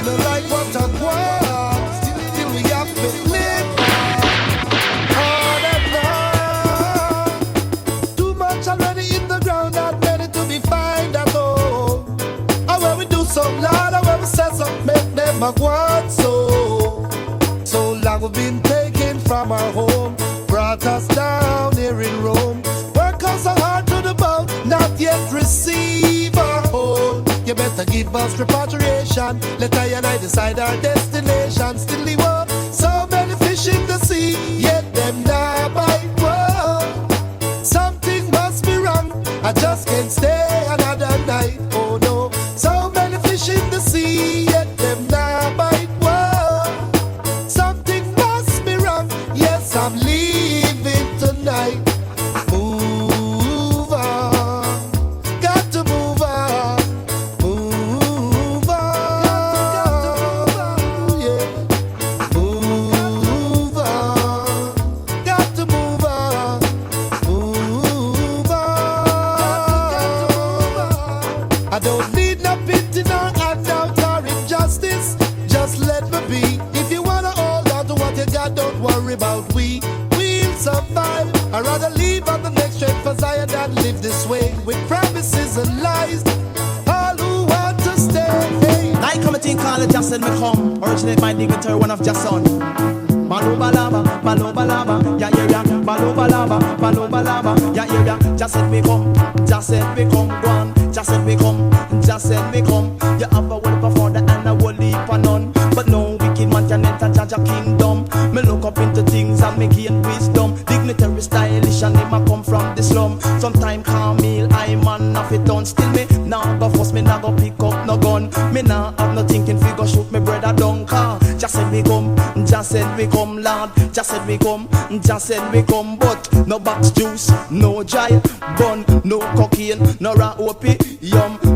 don't like what I want. Still we have to live on and on. Too much already in the ground, not ready to be found at all. And when we do some loud, and when we say something, make them a want so. So long we've been taken from our home, brought us down here in Rome. Work us so hard to the bone, not yet receive our home. You better give us repatriation. Let I and I decide our destination. Still we want so many fish in the sea, yet them not bite. Whoa. Something must be wrong, I just can't stay another night. Oh no, so many fish in the sea, yet them not bite. Whoa. Something must be wrong, yes I'm leaving tonight. Move on, got to move on. Move on, yeah. Move on, got to move on. Move on. I don't need no pity, no handout or injustice. Just let me be. If you wanna hold on to what you got, don't worry about we. We'll survive. I'd rather leave on the next train for Zion than live this way with promises and lies. All who want to stay. Hey. I come to call it just said me come. Originate my dignitary, one of just son. Baloba lava, yeah yeah yeah. Baloba lava, yeah yeah yeah. Just said me come, just said me come, go on. Just said me come, just said me come. You have a word for the and a word for none. But no wicked man can enter judge a kingdom. Me look up into things and me gain wisdom. Dignitary stylish and them a come from the slum. Sometime call me I man of it done. Still me now go force me now go pick up no gun. Me now have no thinking figure shoot me brother down car. Just said me come, just said me come lad. Just said me come, just said me come. But no box juice, no dry bun, no cocaine, no raw opium.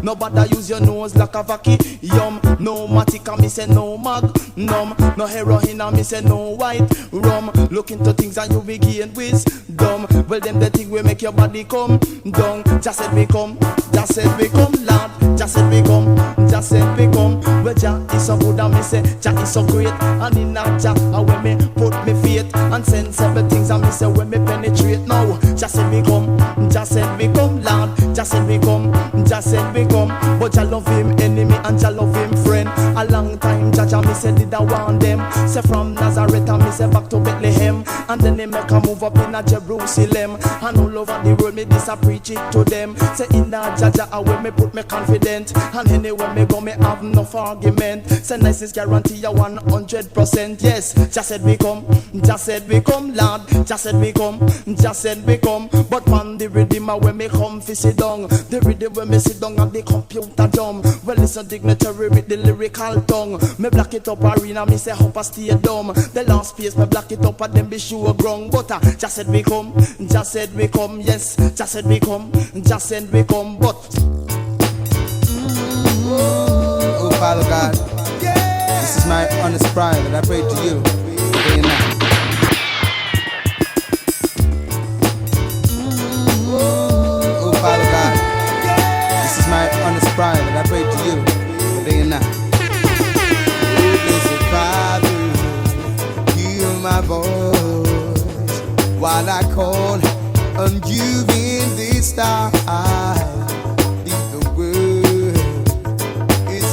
No bother use your nose like a vacuum. No matica me say no magnum. No heroin me say no white rum. Look into things and you begin wisdom. Well them the thing will make your body come down. Just said me come, just said me come lad. Just said me come, just said me come. Well Jah is so good and me say Jah is so great. And in that Jah when me put me faith and sensible things and me say when me penetrate now. Just said me come, just said me come lad. Just said me come, just said me come. But Jah love him enemy and Jah love him friend. A long time Jah me say did I want them. Say from Nazareth and me say back to Bethlehem. And then they make a move up in a Jerusalem. And all over the world me this I preach it to them. Say in that Jah when me put me confident. And anywhere me go me have enough argument. Say niceness guarantee a 100%. Yes, just said me come, just said me come lad. Just said me come, just said me come. But man the redeemer when me come fi sit down. The rhythm when me sit down and the computer dumb. Well listen dignitary with the lyrical tongue. Me black it up arena me say hope I stay dumb. The last space me black it up and then be sure ground. But just said me come, just said me come. Yes, just said me come, just said me come. But oh Father God, this is my honest prayer that I pray to you day and night. Oh Father God, this is my honest prayer that I pray to you day and night. Oh blessed Father, hear my voice while I call on you in this time.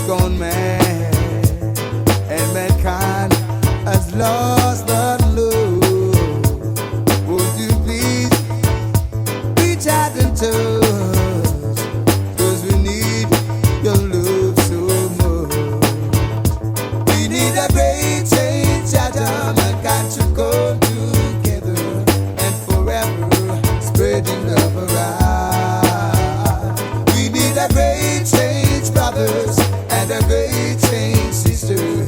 Gone mad, and mankind has lost the love. Won't you please reach out and touch, 'cause we need your love so much. We need a great change, mankind should go together and forever spreading love around. We need a great change, brothers, and a great change, sister.